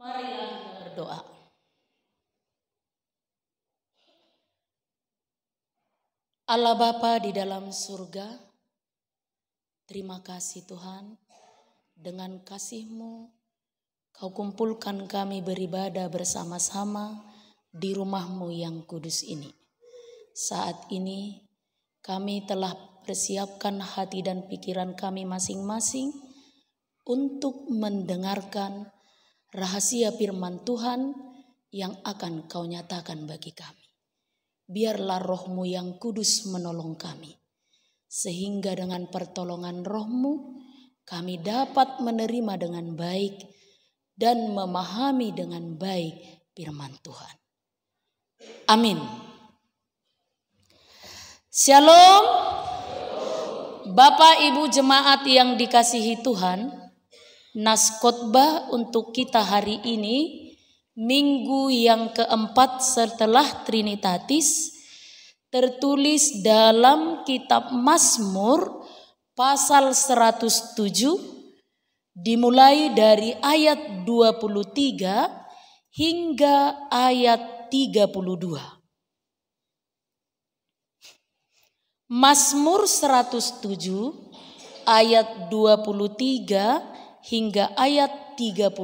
Marilah kita berdoa. Allah Bapa di dalam surga, terima kasih Tuhan, dengan kasih-Mu Kau kumpulkan kami beribadah bersama-sama di rumah-Mu yang kudus ini. Saat ini kami telah persiapkan hati dan pikiran kami masing-masing untuk mendengarkan rahasia firman Tuhan yang akan Kau nyatakan bagi kami. Biarlah Roh-Mu yang kudus menolong kami, sehingga dengan pertolongan Roh-Mu kami dapat menerima dengan baik dan memahami dengan baik firman Tuhan. Amin. Shalom. Bapak Ibu jemaat yang dikasihi Tuhan, nas khotbah untuk kita hari ini, minggu yang keempat setelah Trinitatis, tertulis dalam kitab Mazmur pasal 107, dimulai dari ayat 23 hingga ayat 32. Mazmur 107 ayat 23 hingga ayat 32.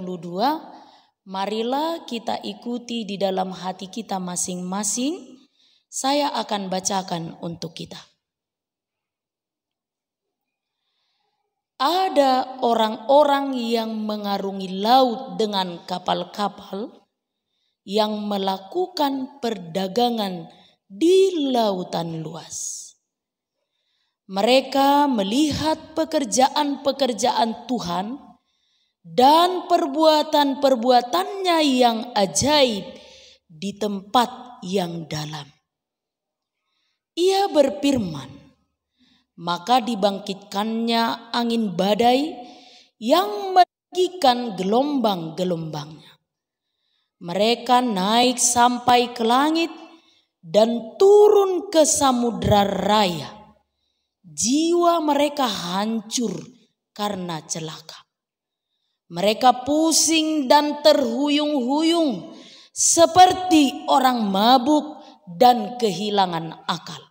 Marilah kita ikuti di dalam hati kita masing-masing. Saya akan bacakan untuk kita. Ada orang-orang yang mengarungi laut dengan kapal-kapal, yang melakukan perdagangan di lautan luas. Mereka melihat pekerjaan-pekerjaan Tuhan dan perbuatan-perbuatannya yang ajaib di tempat yang dalam. Ia berfirman, maka dibangkitkannya angin badai yang meninggikan gelombang-gelombangnya. Mereka naik sampai ke langit dan turun ke samudra raya. Jiwa mereka hancur karena celaka. Mereka pusing dan terhuyung-huyung seperti orang mabuk dan kehilangan akal.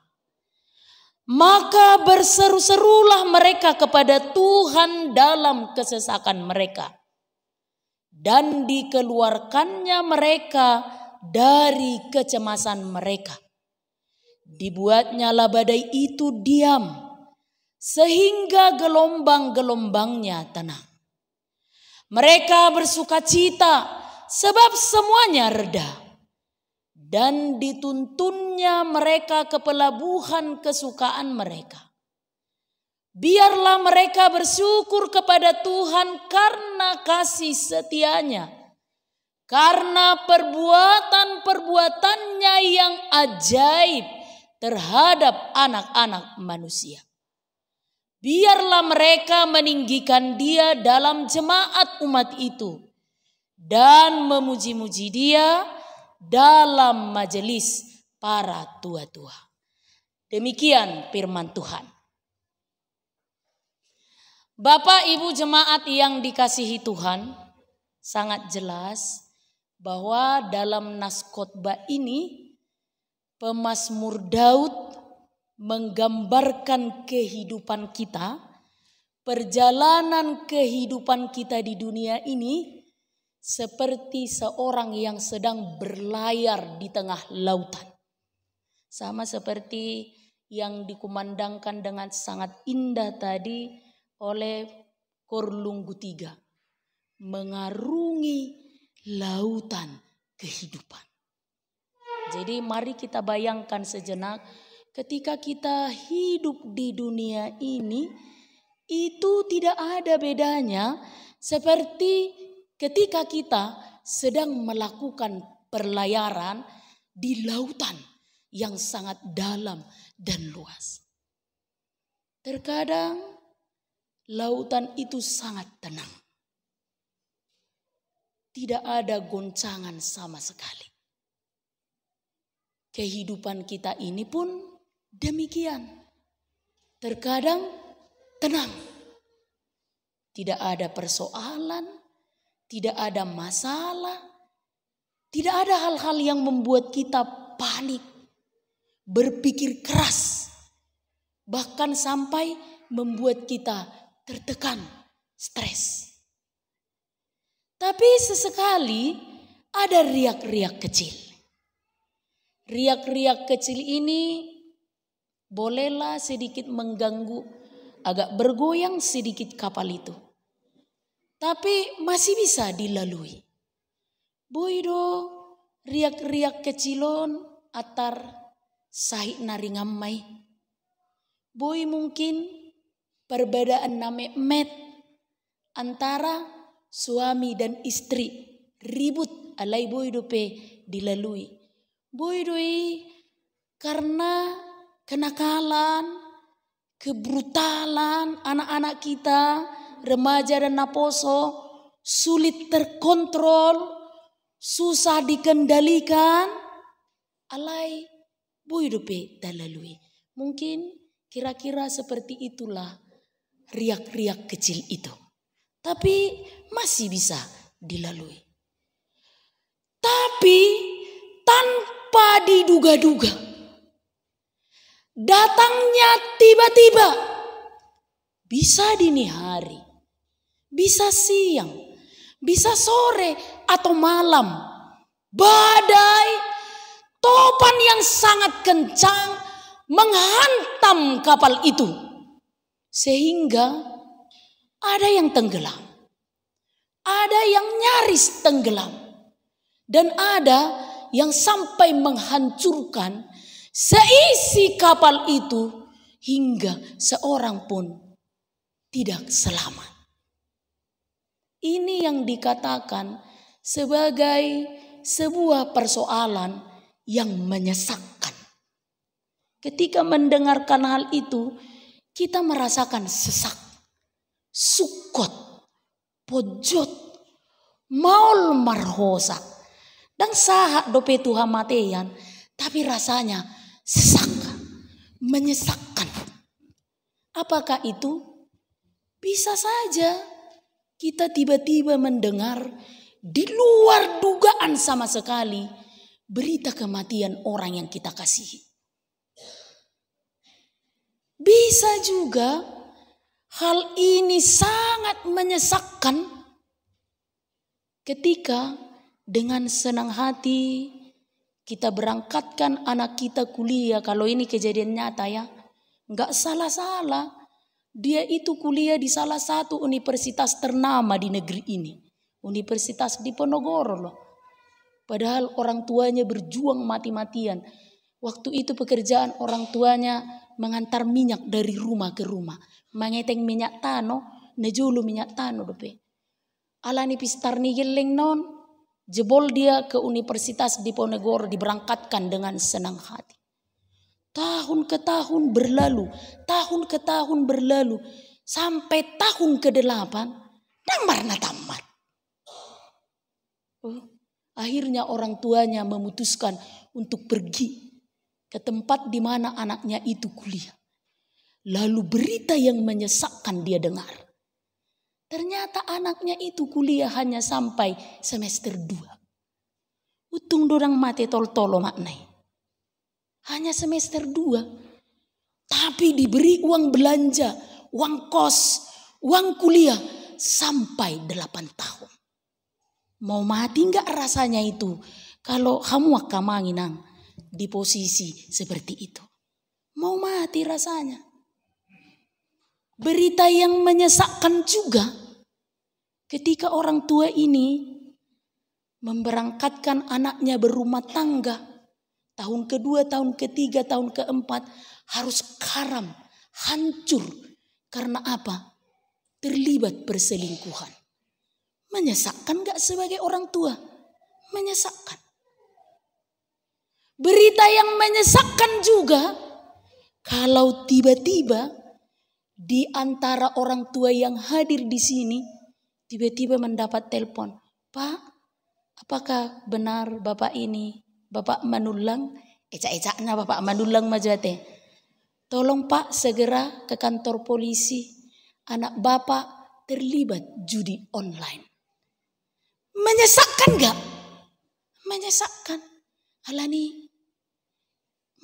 Maka berseru-serulah mereka kepada Tuhan dalam kesesakan mereka, dan dikeluarkannya mereka dari kecemasan mereka. Dibuatnyalah badai itu diam, sehingga gelombang-gelombangnya tenang. Mereka bersukacita sebab semuanya reda, dan dituntunnya mereka ke pelabuhan kesukaan mereka. Biarlah mereka bersyukur kepada Tuhan karena kasih setianya, karena perbuatan-perbuatannya yang ajaib terhadap anak-anak manusia. Biarlah mereka meninggikan Dia dalam jemaat umat itu, dan memuji-muji Dia dalam majelis para tua-tua. Demikian firman Tuhan. Bapak Ibu jemaat yang dikasihi Tuhan, sangat jelas bahwa dalam nas khotbah ini pemazmur Daud menggambarkan kehidupan kita, perjalanan kehidupan kita di dunia ini seperti seorang yang sedang berlayar di tengah lautan. Sama seperti yang dikumandangkan dengan sangat indah tadi oleh Korlunggu 3. Mengarungi lautan kehidupan. Jadi mari kita bayangkan sejenak, ketika kita hidup di dunia ini, itu tidak ada bedanya seperti ketika kita sedang melakukan perlayaran di lautan yang sangat dalam dan luas. Terkadang lautan itu sangat tenang. Tidak ada goncangan sama sekali. Kehidupan kita ini pun demikian. Terkadang tenang. Tidak ada persoalan, tidak ada masalah, tidak ada hal-hal yang membuat kita panik, berpikir keras, bahkan sampai membuat kita tertekan, stres. Tapi sesekali ada riak-riak kecil. Riak-riak kecil ini bolehlah sedikit mengganggu, agak bergoyang sedikit kapal itu. Tapi masih bisa dilalui. Boido riak-riak kecilon atar sahik naringamai. Boy mungkin perbedaan name met antara suami dan istri ribut alai boido pe dilalui. Boido karena kenakalan, kebrutalan anak-anak kita, remaja dan naposo sulit terkontrol, susah dikendalikan, alai boido pe dalalui. Mungkin kira-kira seperti itulah riak-riak kecil itu. Tapi masih bisa dilalui. Tapi tanpa diduga-duga, datangnya tiba-tiba, bisa dini hari, bisa siang, bisa sore atau malam, badai, topan yang sangat kencang menghantam kapal itu, sehingga ada yang tenggelam, ada yang nyaris tenggelam, dan ada yang sampai menghancurkan seisi kapal itu hingga seorang pun tidak selamat. Ini yang dikatakan sebagai sebuah persoalan yang menyesakkan. Ketika mendengarkan hal itu, kita merasakan sesak, sukot, pojot, maul marhosa, dan sahak dope Tuhan matean, tapi rasanya sesak, menyesakkan. Apakah itu? Bisa saja kita tiba-tiba mendengar di luar dugaan sama sekali berita kematian orang yang kita kasihi. Bisa juga hal ini sangat menyesakkan ketika dengan senang hati kita berangkatkan anak kita kuliah. Kalau ini kejadian nyata ya, nggak salah-salah. Dia itu kuliah di salah satu universitas ternama di negeri ini. Universitas Diponegoro loh. Padahal orang tuanya berjuang mati-matian. Waktu itu pekerjaan orang tuanya mengantar minyak dari rumah ke rumah. Mengeteng minyak tano, nejulu minyak tano dope. Alani pistar ni geleng non. Jebol dia ke Universitas Diponegoro, diberangkatkan dengan senang hati. Tahun ke tahun berlalu, sampai tahun ke-8, dan marna tamat. Akhirnya orang tuanya memutuskan untuk pergi ke tempat di mana anaknya itu kuliah. Lalu berita yang menyesakkan dia dengar. Ternyata anaknya itu kuliah hanya sampai semester 2. Utung dorang mate tol-tolo maknai. Hanya semester 2. Tapi diberi uang belanja, uang kos, uang kuliah sampai 8 tahun. Mau mati enggak rasanya itu kalau kamu akamanginang di posisi seperti itu? Mau mati rasanya. Berita yang menyesakkan juga ketika orang tua ini memberangkatkan anaknya berumah tangga. Tahun kedua, tahun ketiga, tahun keempat harus karam, hancur. Karena apa? Terlibat perselingkuhan. Menyesakkan gak sebagai orang tua? Menyesakkan. Berita yang menyesakkan juga kalau tiba-tiba di antara orang tua yang hadir di sini tiba-tiba mendapat telepon, "Pak, apakah benar Bapak ini Bapak Manulang?" Ecak-ecaknya Bapak Manulang majate. "Tolong Pak segera ke kantor polisi. Anak Bapak terlibat judi online." Menyesakkan gak? Menyesakkan. Alani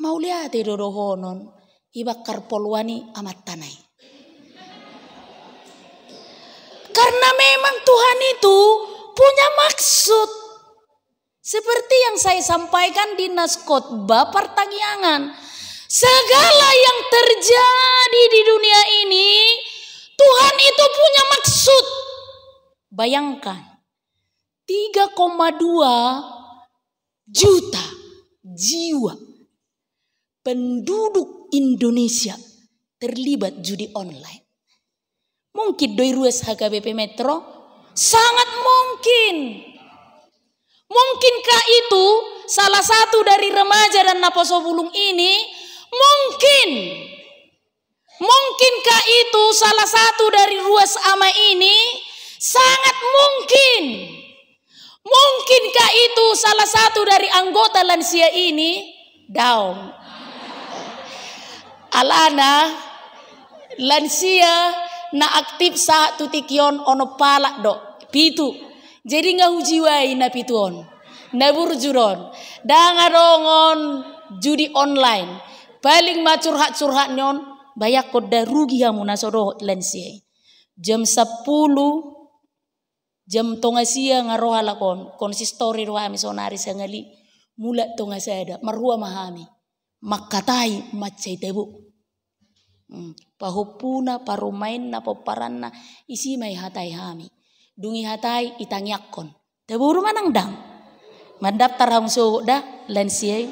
mau lihat dodohonon ibakar polwani amat tanai. Karena memang Tuhan itu punya maksud. Seperti yang saya sampaikan di nas khotbah pertanggiangan. Segala yang terjadi di dunia ini, Tuhan itu punya maksud. Bayangkan, 3,2 juta jiwa penduduk Indonesia terlibat judi online. Mungkin doi ruas HKBP Metro? Sangat mungkin. Mungkinkah itu salah satu dari remaja dan Naposo Bulung ini? Mungkin. Mungkinkah itu salah satu dari ruas ama ini? Sangat mungkin. Mungkinkah itu salah satu dari anggota lansia ini? Daun. Alana lansia na aktif saat tutikion ono palak do pitu. Jadi nggak hujiwai na pituon. Na burjuron. Dangarongon judi online. Paling macurhat-curhat nyon. Bayak koda rugi hamu nasodoh lansia. Jam 10. Jam tonga sia ngaroha lakon. Konsistori roha misonari sangali. Mula tonga sada. Marhua mahami. Makatai macai tebu. Pahupuna parumain na poparan na isi may hatay hami. Dungi hatay itangyakon. Taburu manang dang. Mandaptar hang so da lansia.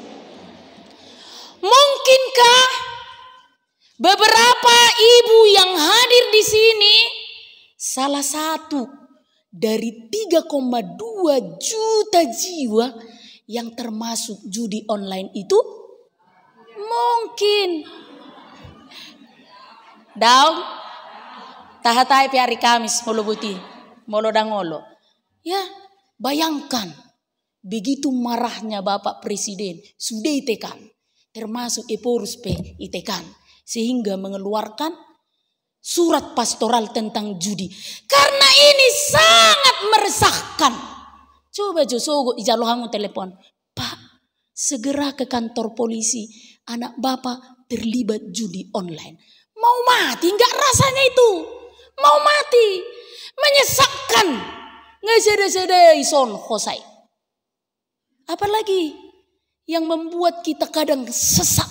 Mungkinkah beberapa ibu yang hadir di sini salah satu dari 3,2 juta jiwa yang termasuk judi online itu? Mungkin. Daw, tahatay pi hari Kamis molo buti, molo dangolo. Ya, bayangkan begitu marahnya Bapak Presiden sudah itekan, termasuk Eporus pe itekan, sehingga mengeluarkan surat pastoral tentang judi. Karena ini sangat meresahkan. Coba Josogo ijalohangu telepon, Pak, segera ke kantor polisi, anak Bapak terlibat judi online. Mau mati enggak rasanya itu? Mau mati. Menyesakkan. Nggak sedai-sedai son hosai. Apalagi yang membuat kita kadang sesak,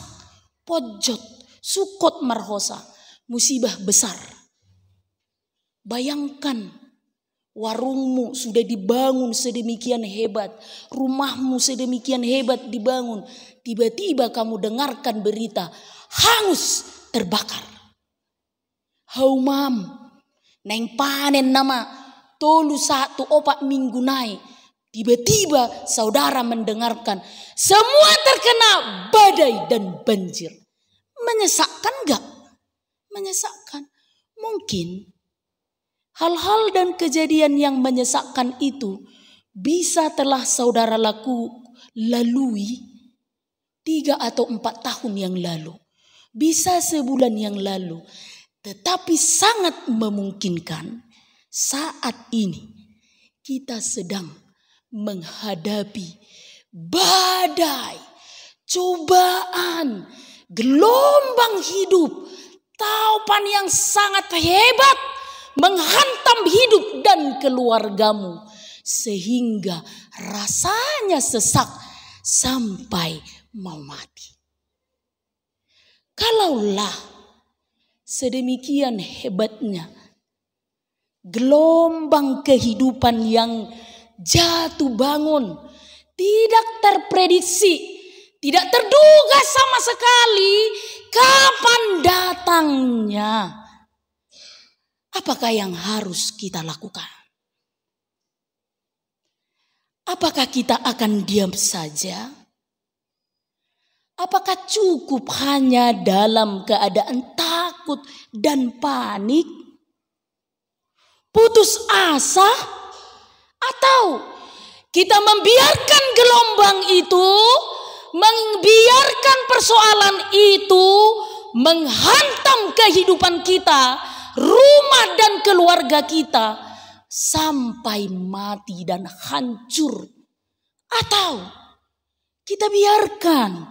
pojot, sukot marhosa, musibah besar. Bayangkan warungmu sudah dibangun sedemikian hebat, rumahmu sedemikian hebat dibangun, tiba-tiba kamu dengarkan berita hangus, terbakar. Haumam, neng panen nama tolu 1 4 minggu naik. Tiba-tiba saudara mendengarkan semua terkena badai dan banjir. Menyesakkan gak? Menyesakkan. Mungkin hal-hal dan kejadian yang menyesakkan itu bisa telah saudara lalui 3 atau 4 tahun yang lalu. Bisa sebulan yang lalu. Tetapi sangat memungkinkan saat ini kita sedang menghadapi badai, cobaan, gelombang hidup, taupan yang sangat hebat menghantam hidup dan keluargamu. Sehingga rasanya sesak sampai mau mati. Kalaulah sedemikian hebatnya gelombang kehidupan yang jatuh bangun, tidak terprediksi, tidak terduga sama sekali kapan datangnya. Apakah yang harus kita lakukan? Apakah kita akan diam saja? Apakah cukup hanya dalam keadaan takut dan panik? Putus asa? Atau kita membiarkan gelombang itu, membiarkan persoalan itu menghantam kehidupan kita, rumah dan keluarga kita, sampai mati dan hancur. Atau kita biarkan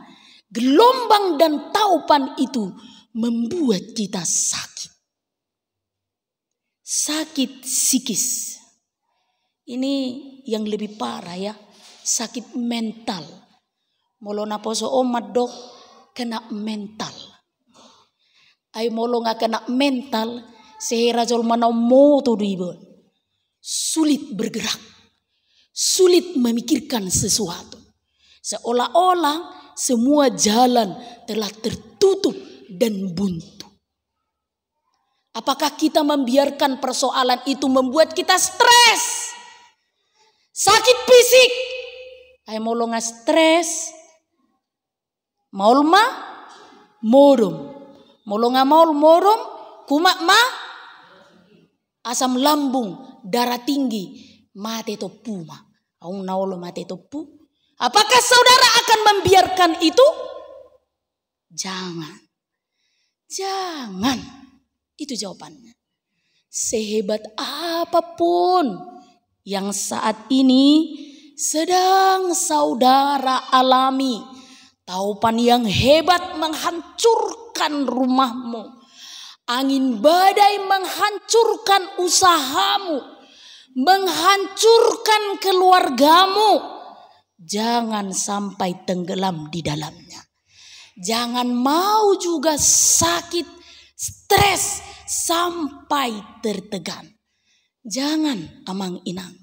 gelombang dan taupan itu membuat kita sakit. Sakit psikis. Ini yang lebih parah ya. Sakit mental. Molona poso omat dok kena mental. Ay molo nga kena mental. Sehera jol mana moto duibon. Sulit bergerak. Sulit memikirkan sesuatu. Seolah-olah semua jalan telah tertutup dan buntu. Apakah kita membiarkan persoalan itu membuat kita stres? Sakit fisik. Ay molo nga stres. Maul ma morom. Molo nga maul morom. Kumak ma asam lambung, darah tinggi, mate topu ma. Aung naolo mate topu. Apakah saudara akan membiarkan itu? Jangan. Jangan. Itu jawabannya. Sehebat apapun yang saat ini sedang saudara alami, taupan yang hebat menghancurkan rumahmu. Angin badai menghancurkan usahamu, menghancurkan keluargamu. Jangan sampai tenggelam di dalamnya. Jangan mau juga sakit, stres, sampai tertekan. Jangan amang inang,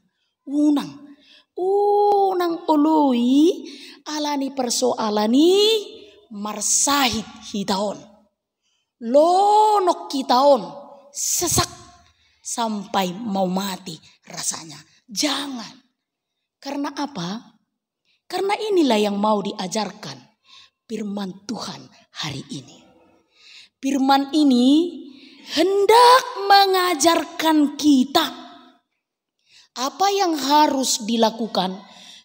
unangului alani persoalani marsahit hitaon. Lonok kitaon sesak sampai mau mati rasanya. Jangan. Karena apa? Karena inilah yang mau diajarkan firman Tuhan hari ini. Firman ini hendak mengajarkan kita apa yang harus dilakukan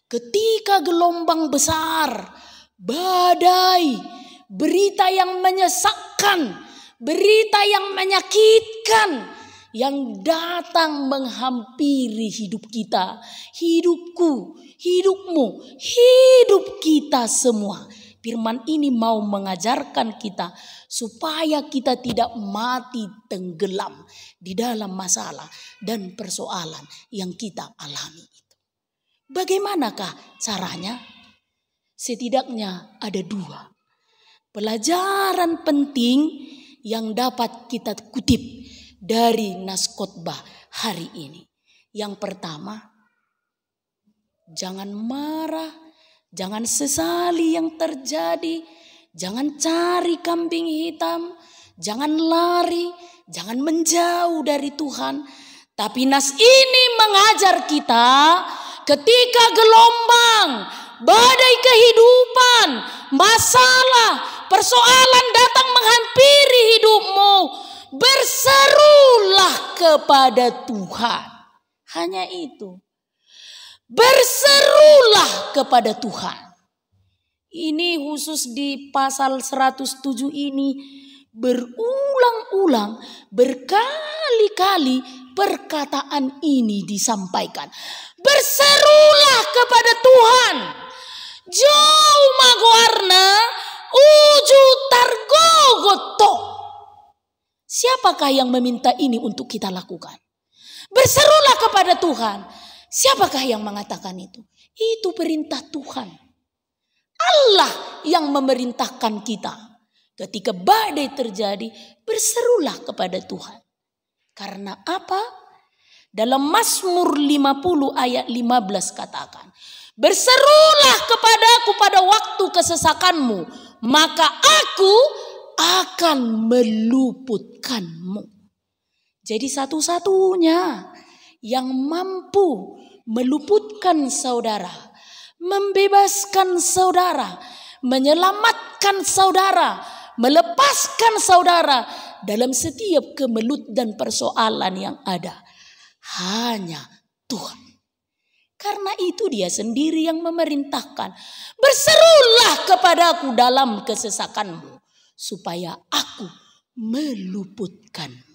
ketika gelombang besar, badai, berita yang menyesakkan, berita yang menyakitkan yang datang menghampiri hidup kita, hidupku, hidupmu, hidup kita semua. Firman ini mau mengajarkan kita supaya kita tidak mati tenggelam di dalam masalah dan persoalan yang kita alami itu. Bagaimanakah caranya? Setidaknya ada 2 pelajaran penting yang dapat kita kutip dari nas khotbah hari ini. Yang pertama, jangan marah, jangan sesali yang terjadi, jangan cari kambing hitam, jangan lari, jangan menjauh dari Tuhan. Tapi nas ini mengajar kita ketika gelombang, badai kehidupan, masalah, persoalan datang menghampiri hidupmu, berserulah kepada Tuhan. Hanya itu. Berserulah kepada Tuhan. Ini khusus di pasal 107 ini berulang-ulang, berkali-kali perkataan ini disampaikan. Berserulah kepada Tuhan. Jauh magoarna uju targogoto. Siapakah yang meminta ini untuk kita lakukan? Berserulah kepada Tuhan. Siapakah yang mengatakan itu? Itu perintah Tuhan. Allah yang memerintahkan kita. Ketika badai terjadi, berserulah kepada Tuhan. Karena apa? Dalam Mazmur 50 ayat 15 katakan, berserulah kepadaku pada waktu kesesakanmu, maka aku akan meluputkanmu. Jadi satu-satunya yang mampu meluputkan saudara, membebaskan saudara, menyelamatkan saudara, melepaskan saudara dalam setiap kemelut dan persoalan yang ada, hanya Tuhan. Karena itu Dia sendiri yang memerintahkan, berserulah kepadaku dalam kesesakanmu, supaya aku meluputkanmu.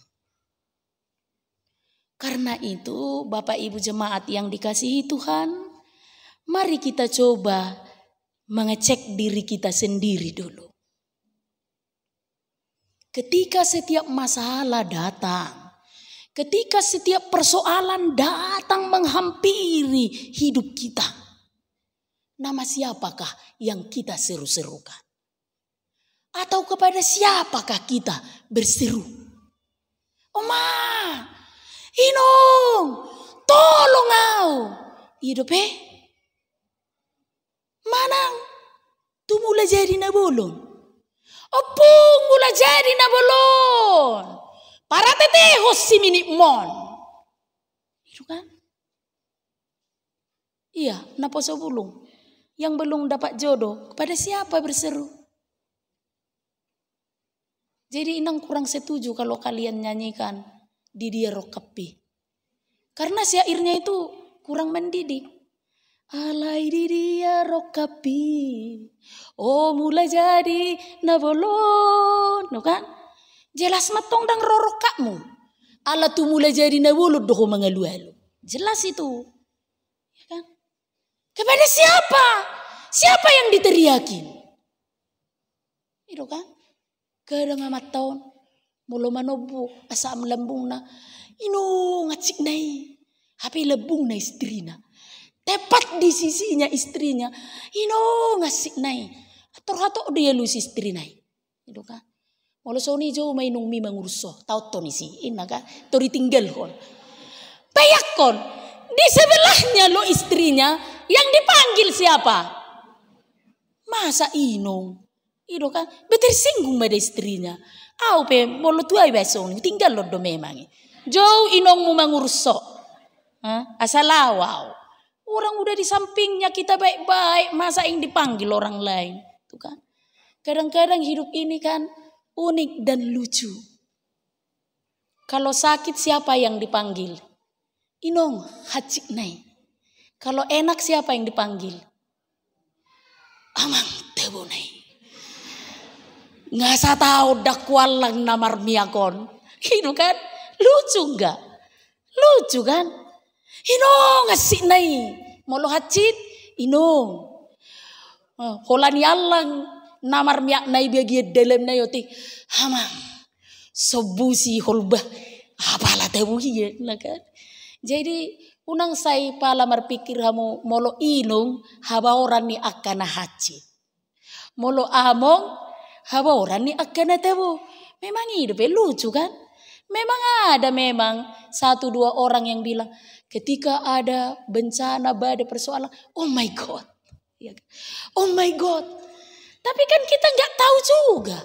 Karena itu Bapak Ibu jemaat yang dikasihi Tuhan, mari kita coba mengecek diri kita sendiri dulu. Ketika setiap masalah datang, ketika setiap persoalan datang menghampiri hidup kita, nama siapakah yang kita seru-serukan? Atau kepada siapakah kita berseru? Oma, Inong, tolong au. Hidup manang, tu mula jadi na bolon. Opung mula jadi na bolon. Para tetehos si minikmon. Itu kan? Iya, napa sebelum? Yang belum dapat jodoh, kepada siapa berseru? Jadi Inang kurang setuju kalau kalian nyanyikan Didia Rokapi. Karena syairnya itu kurang mendidik. Alai Didia Rokapi, oh mulai jadi nabolon, no kan? Jelas matong dang rorokakmu. Ala tu mulai jadi nabolon doh mengalu-alu. Jelas itu. Ya kan? Kepada siapa? Siapa yang diteriakin? Itu kan? Kadang amat tahun mulu manobu asam lembung na ino ngacik nai hape lebung na istrina tepat di sisinya istrinya ino ngasik nai ator dia lu si istri nai itu kan mulu soni jo mainung mi mangurso tau to ni si inaga tori tinggal kon bayak kon di sebelahnya lo istrinya yang dipanggil siapa masa inong itu kan betersinggung pada istrinya. Au pe molo tuai besong tinggal lo do memang. Jauh inong mu mangurso. Asalawau. Orang udah di sampingnya kita baik-baik masa yang dipanggil orang lain. Tuh kan. Kadang-kadang hidup ini kan unik dan lucu. Kalau sakit siapa yang dipanggil? Inong hacik nai. Kalau enak siapa yang dipanggil? Amang tebo nai. Ngasa tahu dakwalang namar miakon. Itu kan lucu enggak? Lucu kan? Ino ngasih nai. Molo hacit. Ino. Holani allang namar miak nai bagi dalam nai oti. Hamang. Sobusi holbah. Apalah tebu hiya. Kan? Jadi unang say pala marpikir hamu molo inong haba orang ni akana hacit. Molo among haba orang ni akan tahu. Memang hidup lucu kan? Memang ada satu dua orang yang bilang ketika ada bencana badai persoalan, oh my God, oh my God. Tapi kan kita nggak tahu juga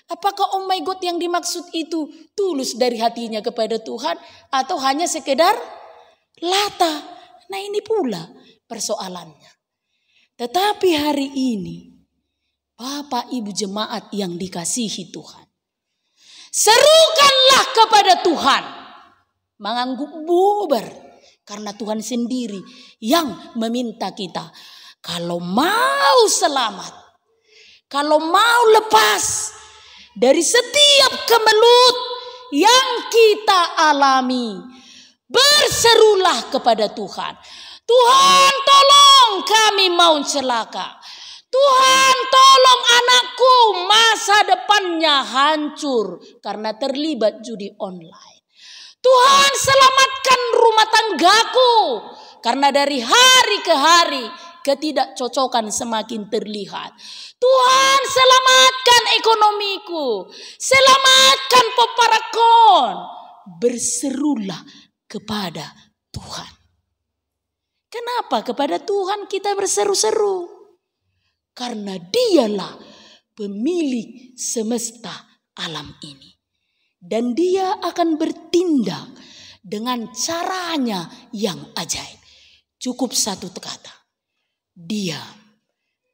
apakah oh my God yang dimaksud itu tulus dari hatinya kepada Tuhan atau hanya sekedar lata. Nah ini pula persoalannya. Tetapi hari ini Bapak Ibu jemaat yang dikasihi Tuhan, serukanlah kepada Tuhan, mengangguk bubar, karena Tuhan sendiri yang meminta kita, kalau mau selamat, kalau mau lepas dari setiap kemelut yang kita alami, berserulah kepada Tuhan. Tuhan tolong kami mau celaka. Tuhan tolong anakku masa depannya hancur karena terlibat judi online. Tuhan selamatkan rumah tanggaku karena dari hari ke hari ketidakcocokan semakin terlihat. Tuhan selamatkan ekonomiku, selamatkan peparakon. Berserulah kepada Tuhan. Kenapa kepada Tuhan kita berseru-seru? Karena dialah pemilik semesta alam ini. Dan dia akan bertindak dengan caranya yang ajaib. Cukup satu kata. Diam,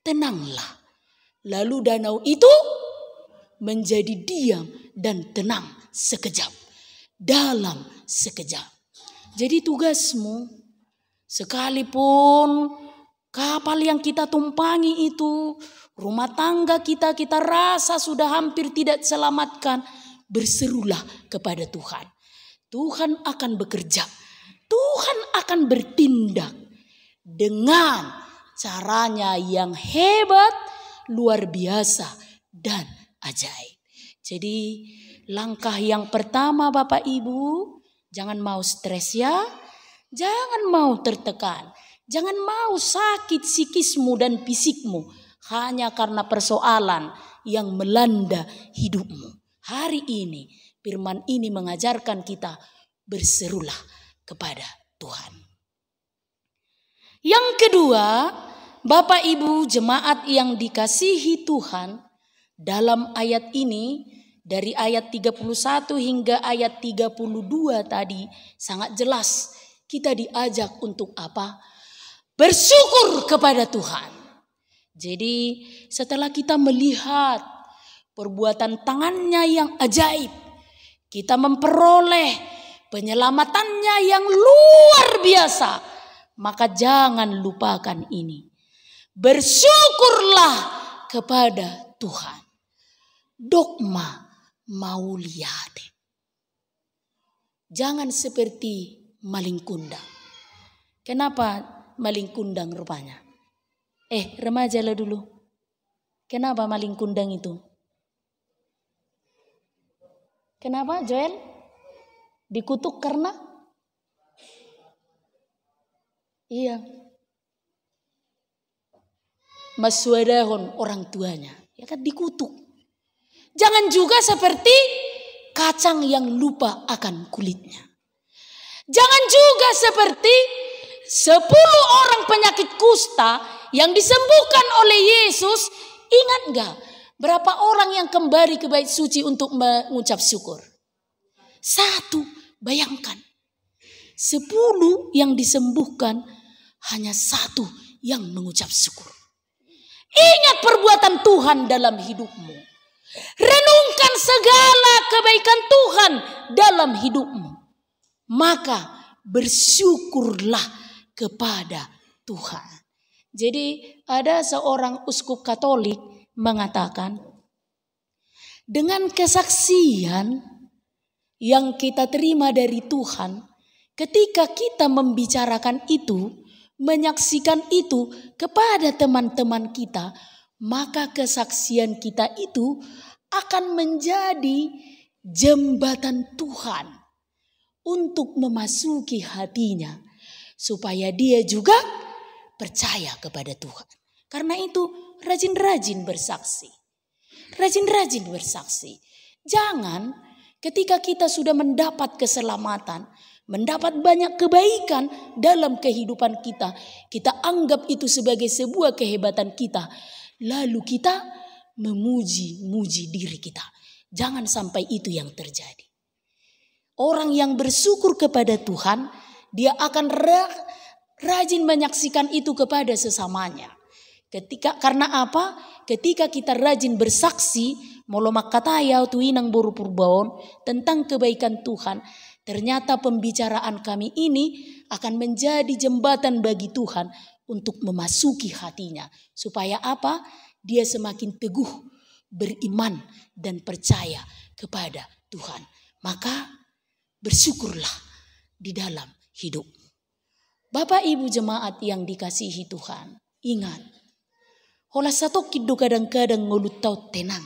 tenanglah. Lalu danau itu menjadi diam dan tenang sekejap. Dalam sekejap. Jadi tugasmu sekalipun kapal yang kita tumpangi itu, rumah tangga kita rasa sudah hampir tidak selamatkan, berserulah kepada Tuhan. Tuhan akan bekerja. Tuhan akan bertindak dengan caranya yang hebat, luar biasa, dan ajaib. Jadi langkah yang pertama Bapak Ibu, jangan mau stres ya. Jangan mau tertekan. Jangan mau sakit psikismu dan fisikmu hanya karena persoalan yang melanda hidupmu. Hari ini firman ini mengajarkan kita berserulah kepada Tuhan. Yang kedua, Bapak Ibu jemaat yang dikasihi Tuhan, dalam ayat ini dari ayat 31 hingga ayat 32 tadi sangat jelas kita diajak untuk apa? Bersyukur kepada Tuhan. Jadi setelah kita melihat perbuatan tangannya yang ajaib, kita memperoleh penyelamatannya yang luar biasa, maka jangan lupakan ini. Bersyukurlah kepada Tuhan. Dogma mauliate. Jangan seperti maling kundang. Kenapa maling kundang rupanya? Remaja lah dulu. Kenapa maling kundang itu? Kenapa Joel? Dikutuk karena? Iya. Maswadahon orang tuanya. Ya kan dikutuk. Jangan juga seperti kacang yang lupa akan kulitnya. Jangan juga seperti 10 orang penyakit kusta yang disembuhkan oleh Yesus. Ingat gak? Berapa orang yang kembali ke bait suci untuk mengucap syukur? 1. Bayangkan. 10 yang disembuhkan, hanya 1 yang mengucap syukur. Ingat perbuatan Tuhan dalam hidupmu. Renungkan segala kebaikan Tuhan dalam hidupmu. Maka bersyukurlah kepada Tuhan. Jadi ada seorang uskup Katolik mengatakan, dengan kesaksian yang kita terima dari Tuhan, ketika kita membicarakan itu, menyaksikan itu kepada teman-teman kita, maka kesaksian kita itu akan menjadi jembatan Tuhan untuk memasuki hatinya, supaya dia juga percaya kepada Tuhan. Karena itu rajin-rajin bersaksi. Rajin-rajin bersaksi. Jangan ketika kita sudah mendapat keselamatan, mendapat banyak kebaikan dalam kehidupan kita, kita anggap itu sebagai sebuah kehebatan kita. Lalu kita memuji-muji diri kita. Jangan sampai itu yang terjadi. Orang yang bersyukur kepada Tuhan, dia akan rajin menyaksikan itu kepada sesamanya. Karena apa? Ketika kita rajin bersaksi, molomak kataya tuinang boru purbaon tentang kebaikan Tuhan, ternyata pembicaraan kami ini akan menjadi jembatan bagi Tuhan untuk memasuki hatinya. Supaya apa? Dia semakin teguh beriman dan percaya kepada Tuhan. Maka bersyukurlah di dalam hidup. Bapak Ibu jemaat yang dikasihi Tuhan, ingat. Hola satu kido kadang-kadang ngulut tau tenang.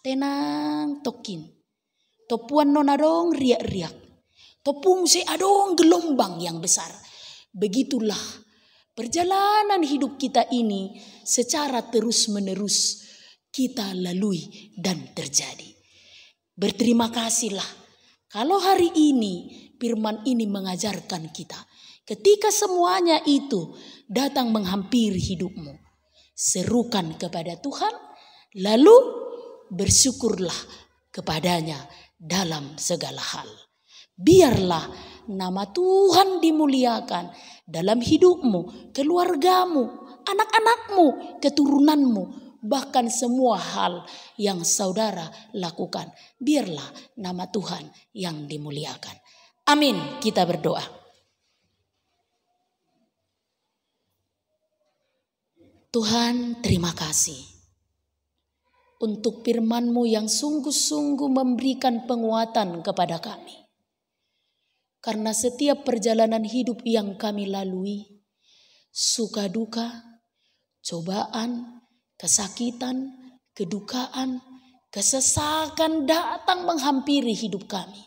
Tenang tokin. Topuan nona dong riak-riak. Topung se adong gelombang yang besar. Begitulah perjalanan hidup kita ini secara terus-menerus kita lalui dan terjadi. Berterima kasihlah kalau hari ini firman ini mengajarkan kita. Ketika semuanya itu datang menghampiri hidupmu, serukan kepada Tuhan, lalu bersyukurlah kepadanya dalam segala hal. Biarlah nama Tuhan dimuliakan dalam hidupmu, keluargamu, anak-anakmu, keturunanmu, bahkan semua hal yang saudara lakukan. Biarlah nama Tuhan yang dimuliakan. Amin. Kita berdoa. Tuhan, terima kasih untuk firman-Mu yang sungguh-sungguh memberikan penguatan kepada kami. Karena setiap perjalanan hidup yang kami lalui, suka duka, cobaan, kesakitan, kedukaan, kesesakan datang menghampiri hidup kami.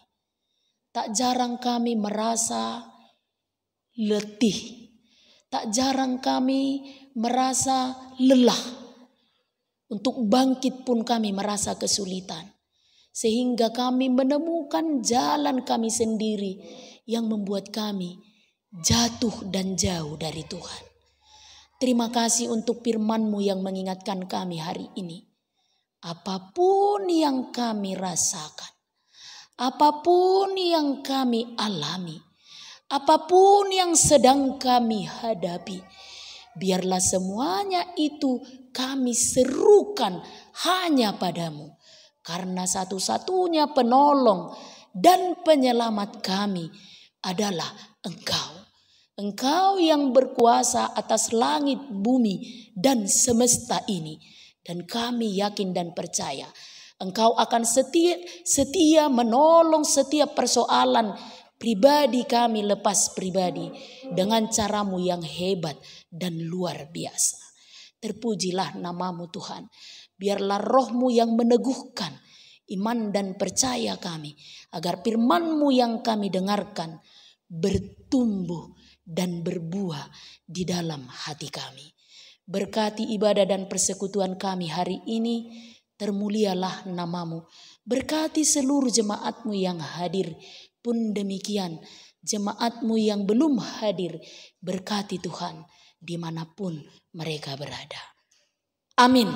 Tak jarang kami merasa letih. Tak jarang kami merasa lelah. Untuk bangkit pun kami merasa kesulitan. Sehingga kami menemukan jalan kami sendiri yang membuat kami jatuh dan jauh dari Tuhan. Terima kasih untuk firman-Mu yang mengingatkan kami hari ini. Apapun yang kami rasakan, apapun yang kami alami, apapun yang sedang kami hadapi, biarlah semuanya itu kami serukan hanya padamu. Karena satu-satunya penolong dan penyelamat kami adalah Engkau. Engkau yang berkuasa atas langit, bumi, dan semesta ini. Dan kami yakin dan percaya Engkau akan setia menolong setiap persoalan pribadi kami lepas pribadi dengan cara-Mu yang hebat dan luar biasa. Terpujilah nama-Mu Tuhan. Biarlah Roh-Mu yang meneguhkan iman dan percaya kami, agar firman-Mu yang kami dengarkan bertumbuh dan berbuah di dalam hati kami. Berkati ibadah dan persekutuan kami hari ini, termulialah nama-Mu. Berkati seluruh jemaat-Mu yang hadir pun demikian, jemaat-Mu yang belum hadir, berkati Tuhan dimanapun mereka berada. Amin.